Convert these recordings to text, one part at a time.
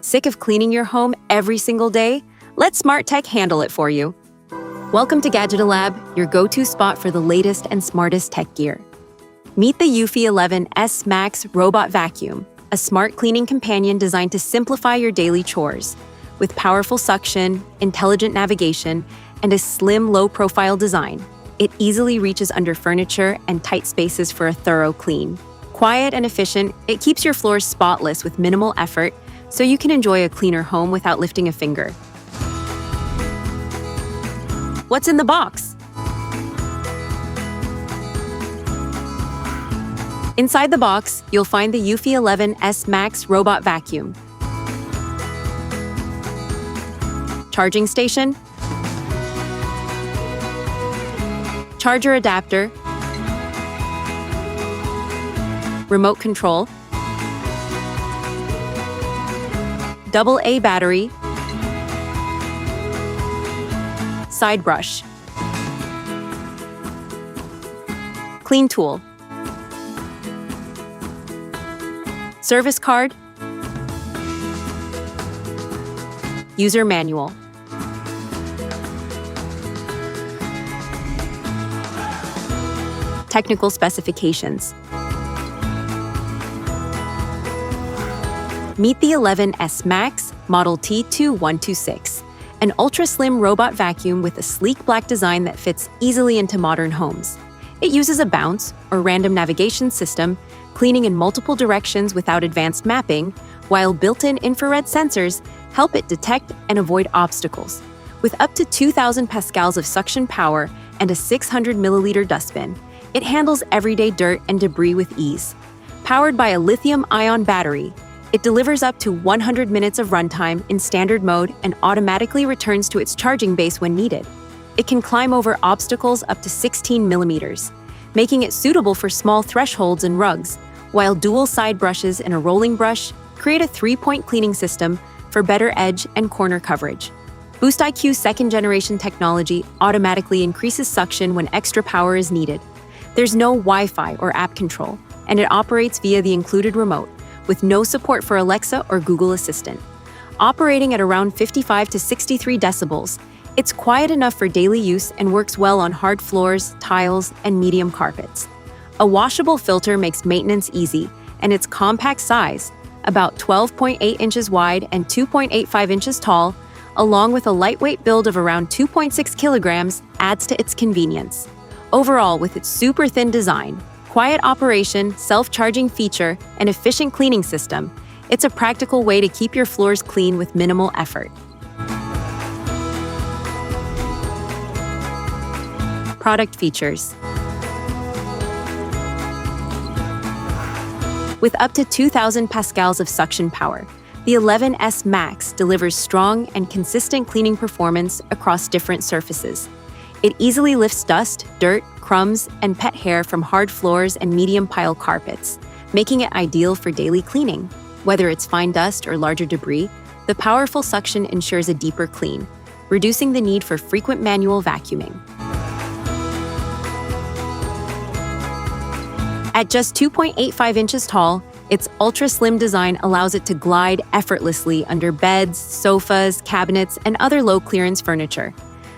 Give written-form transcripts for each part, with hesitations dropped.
Sick of cleaning your home every single day? Let smart tech handle it for you. Welcome to Gadgeto Lab, your go-to spot for the latest and smartest tech gear. Meet the Eufy 11S Max Robot Vacuum, a smart cleaning companion designed to simplify your daily chores. With powerful suction, intelligent navigation, and a slim, low-profile design, it easily reaches under furniture and tight spaces for a thorough clean. Quiet and efficient, it keeps your floors spotless with minimal effort, so you can enjoy a cleaner home without lifting a finger. What's in the box? Inside the box, you'll find the Eufy 11S Max Robot Vacuum, charging station, charger adapter, remote control, AA battery, side brush, clean tool, service card, user manual. Technical specifications. Meet the 11S Max Model T2126, an ultra-slim robot vacuum with a sleek black design that fits easily into modern homes. It uses a bounce, or random navigation system, cleaning in multiple directions without advanced mapping, while built-in infrared sensors help it detect and avoid obstacles. With up to 2,000 pascals of suction power and a 600 milliliter dustbin, it handles everyday dirt and debris with ease. Powered by a lithium-ion battery, it delivers up to 100 minutes of runtime in standard mode and automatically returns to its charging base when needed. It can climb over obstacles up to 16 millimeters, making it suitable for small thresholds and rugs, while dual side brushes and a rolling brush create a 3-point cleaning system for better edge and corner coverage. BoostIQ second-generation technology automatically increases suction when extra power is needed. There's no Wi-Fi or app control, and it operates via the included remote, with no support for Alexa or Google Assistant. Operating at around 55 to 63 decibels, it's quiet enough for daily use and works well on hard floors, tiles, and medium carpets. A washable filter makes maintenance easy, and its compact size, about 12.8 inches wide and 2.85 inches tall, along with a lightweight build of around 2.6 kilograms, adds to its convenience. Overall, with its super thin design, quiet operation, self-charging feature, and efficient cleaning system, it's a practical way to keep your floors clean with minimal effort. Product features. With up to 2,000 pascals of suction power, the 11S Max delivers strong and consistent cleaning performance across different surfaces. It easily lifts dust, dirt, crumbs, and pet hair from hard floors and medium pile carpets, making it ideal for daily cleaning. Whether it's fine dust or larger debris, the powerful suction ensures a deeper clean, reducing the need for frequent manual vacuuming. At just 2.85 inches tall, its ultra-slim design allows it to glide effortlessly under beds, sofas, cabinets, and other low-clearance furniture.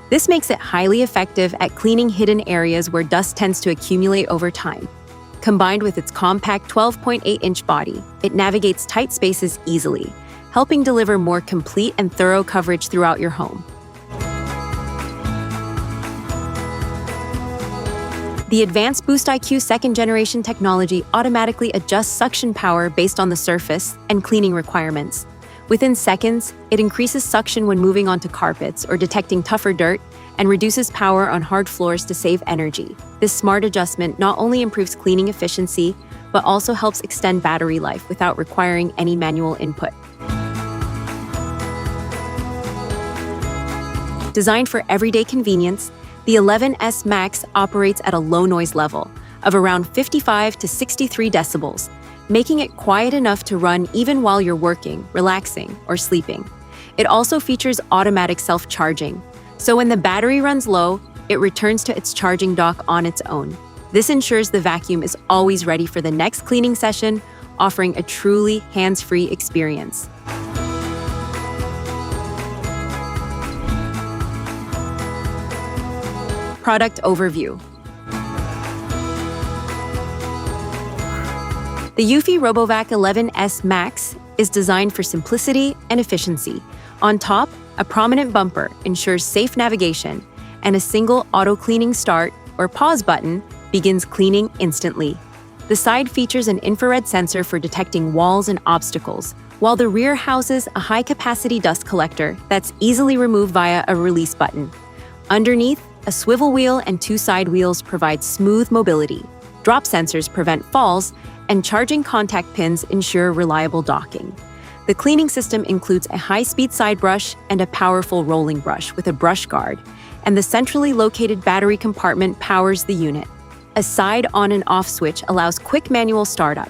This makes it highly effective at cleaning hidden areas where dust tends to accumulate over time. Combined with its compact 12.8-inch body, it navigates tight spaces easily, helping deliver more complete and thorough coverage throughout your home. The advanced BoostIQ second-generation technology automatically adjusts suction power based on the surface and cleaning requirements. Within seconds, it increases suction when moving onto carpets or detecting tougher dirt, and reduces power on hard floors to save energy. This smart adjustment not only improves cleaning efficiency, but also helps extend battery life without requiring any manual input. Designed for everyday convenience, the 11S Max operates at a low noise level of around 55 to 63 decibels, making it quiet enough to run even while you're working, relaxing, or sleeping. It also features automatic self-charging, so when the battery runs low, it returns to its charging dock on its own. This ensures the vacuum is always ready for the next cleaning session, offering a truly hands-free experience. Product overview. The Eufy RoboVac 11S Max is designed for simplicity and efficiency. On top, a prominent bumper ensures safe navigation, and a single auto-cleaning start or pause button begins cleaning instantly. The side features an infrared sensor for detecting walls and obstacles, while the rear houses a high-capacity dust collector that's easily removed via a release button. Underneath, a swivel wheel and two side wheels provide smooth mobility. Drop sensors prevent falls, and charging contact pins ensure reliable docking. The cleaning system includes a high-speed side brush and a powerful rolling brush with a brush guard, and the centrally located battery compartment powers the unit. A side on and off switch allows quick manual startup,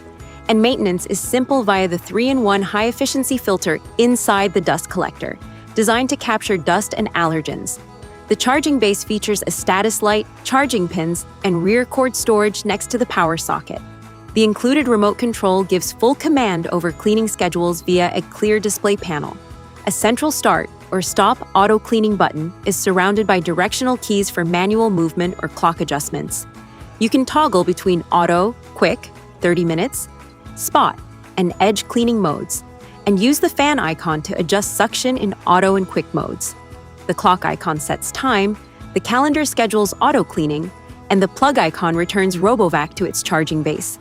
and maintenance is simple via the 3-in-1 high-efficiency filter inside the dust collector, designed to capture dust and allergens. The charging base features a status light, charging pins, and rear cord storage next to the power socket. The included remote control gives full command over cleaning schedules via a clear display panel. A central start or stop auto cleaning button is surrounded by directional keys for manual movement or clock adjustments. You can toggle between auto, quick, 30 minutes, spot, and edge cleaning modes, and use the fan icon to adjust suction in auto and quick modes. The clock icon sets time, the calendar schedules auto cleaning, and the plug icon returns RoboVac to its charging base.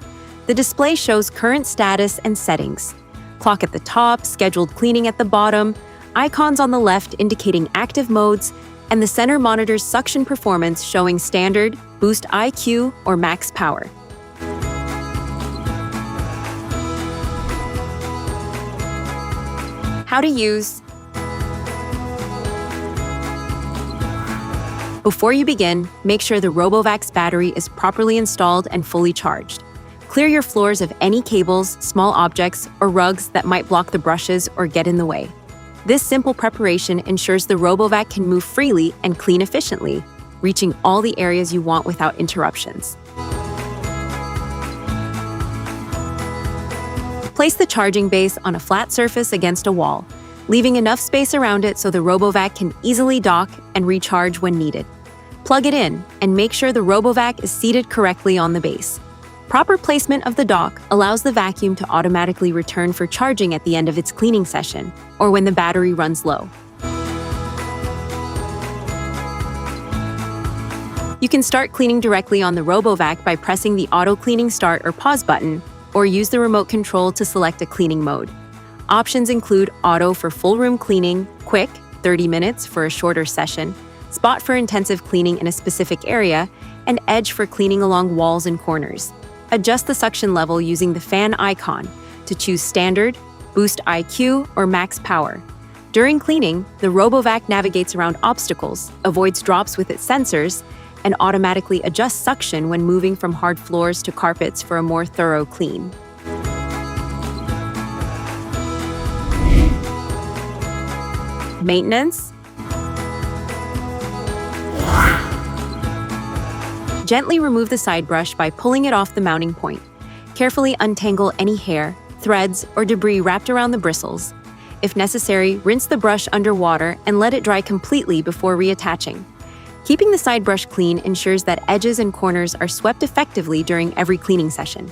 The display shows current status and settings. Clock at the top, scheduled cleaning at the bottom, icons on the left indicating active modes, and the center monitors suction performance showing standard, BoostIQ, or max power. How to use. Before you begin, make sure the RoboVac's battery is properly installed and fully charged. Clear your floors of any cables, small objects, or rugs that might block the brushes or get in the way. This simple preparation ensures the RoboVac can move freely and clean efficiently, reaching all the areas you want without interruptions. Place the charging base on a flat surface against a wall, leaving enough space around it so the RoboVac can easily dock and recharge when needed. Plug it in and make sure the RoboVac is seated correctly on the base. Proper placement of the dock allows the vacuum to automatically return for charging at the end of its cleaning session or when the battery runs low. You can start cleaning directly on the RoboVac by pressing the auto cleaning start or pause button, or use the remote control to select a cleaning mode. Options include auto for full room cleaning, quick, 30 minutes for a shorter session, spot for intensive cleaning in a specific area, and edge for cleaning along walls and corners. Adjust the suction level using the fan icon to choose standard, BoostIQ, or max power. During cleaning, the RoboVac navigates around obstacles, avoids drops with its sensors, and automatically adjusts suction when moving from hard floors to carpets for a more thorough clean. Maintenance. Gently remove the side brush by pulling it off the mounting point. Carefully untangle any hair, threads, or debris wrapped around the bristles. If necessary, rinse the brush under water and let it dry completely before reattaching. Keeping the side brush clean ensures that edges and corners are swept effectively during every cleaning session.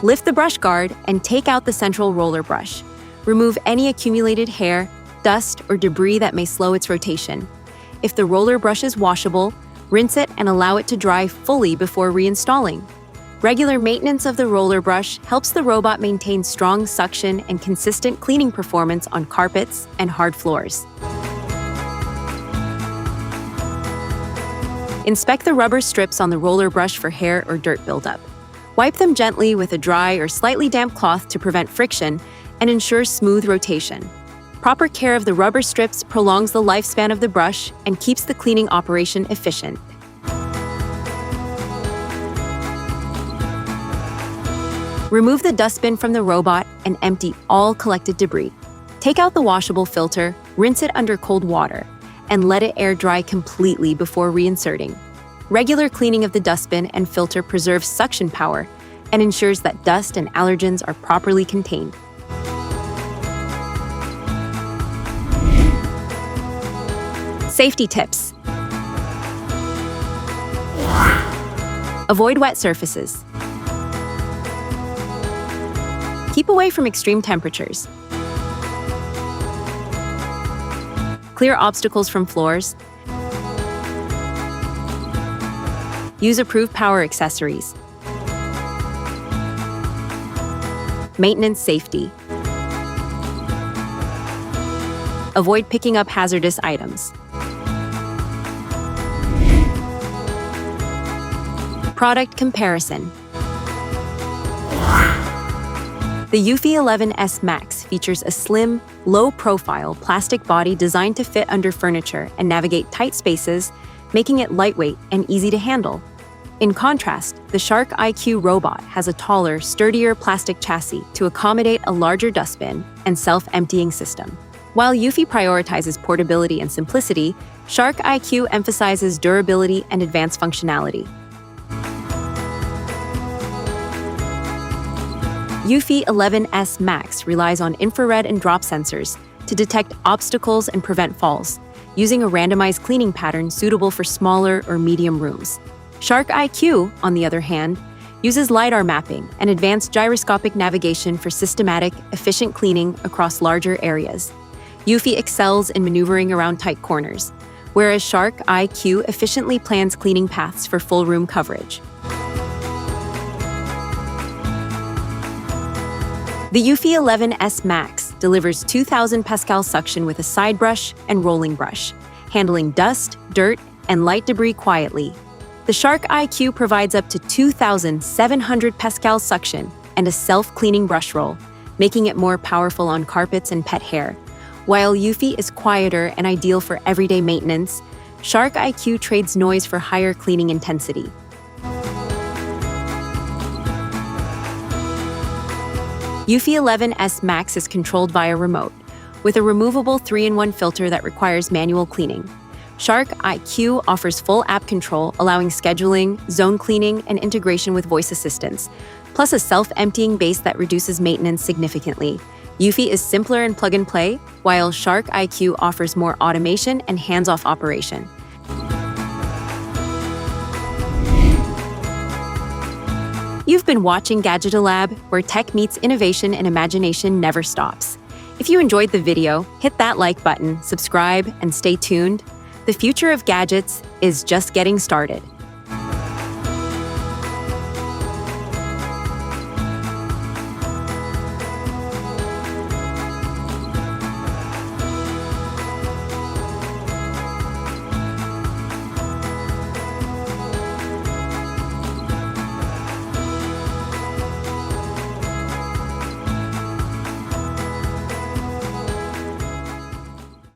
Lift the brush guard and take out the central roller brush. Remove any accumulated hair, dust, or debris that may slow its rotation. If the roller brush is washable, rinse it and allow it to dry fully before reinstalling. Regular maintenance of the roller brush helps the robot maintain strong suction and consistent cleaning performance on carpets and hard floors. Inspect the rubber strips on the roller brush for hair or dirt buildup. Wipe them gently with a dry or slightly damp cloth to prevent friction and ensure smooth rotation. Proper care of the rubber strips prolongs the lifespan of the brush and keeps the cleaning operation efficient. Remove the dustbin from the robot and empty all collected debris. Take out the washable filter, rinse it under cold water, and let it air dry completely before reinserting. Regular cleaning of the dustbin and filter preserves suction power and ensures that dust and allergens are properly contained. Safety tips. Avoid wet surfaces. Keep away from extreme temperatures. Clear obstacles from floors. Use approved power accessories. Maintenance safety. Avoid picking up hazardous items. Product comparison. The Eufy 11S Max features a slim, low-profile plastic body designed to fit under furniture and navigate tight spaces, making it lightweight and easy to handle. In contrast, the BoostIQ robot has a taller, sturdier plastic chassis to accommodate a larger dustbin and self-emptying system. While Eufy prioritizes portability and simplicity, BoostIQ emphasizes durability and advanced functionality. Eufy 11S Max relies on infrared and drop sensors to detect obstacles and prevent falls, using a randomized cleaning pattern suitable for smaller or medium rooms. BoostIQ, on the other hand, uses LiDAR mapping and advanced gyroscopic navigation for systematic, efficient cleaning across larger areas. Eufy excels in maneuvering around tight corners, whereas BoostIQ efficiently plans cleaning paths for full room coverage. The Eufy 11S Max delivers 2,000 pascal suction with a side brush and rolling brush, handling dust, dirt, and light debris quietly. The BoostIQ provides up to 2,700 pascal suction and a self-cleaning brush roll, making it more powerful on carpets and pet hair. While Eufy is quieter and ideal for everyday maintenance, BoostIQ trades noise for higher cleaning intensity. Eufy 11S Max is controlled via remote, with a removable 3-in-1 filter that requires manual cleaning. BoostIQ offers full app control, allowing scheduling, zone cleaning, and integration with voice assistants, plus a self-emptying base that reduces maintenance significantly. Eufy is simpler and plug-and-play, while BoostIQ offers more automation and hands-off operation. You've been watching Gadgeto Lab, where tech meets innovation and imagination never stops. If you enjoyed the video, hit that like button, subscribe, and stay tuned. The future of gadgets is just getting started.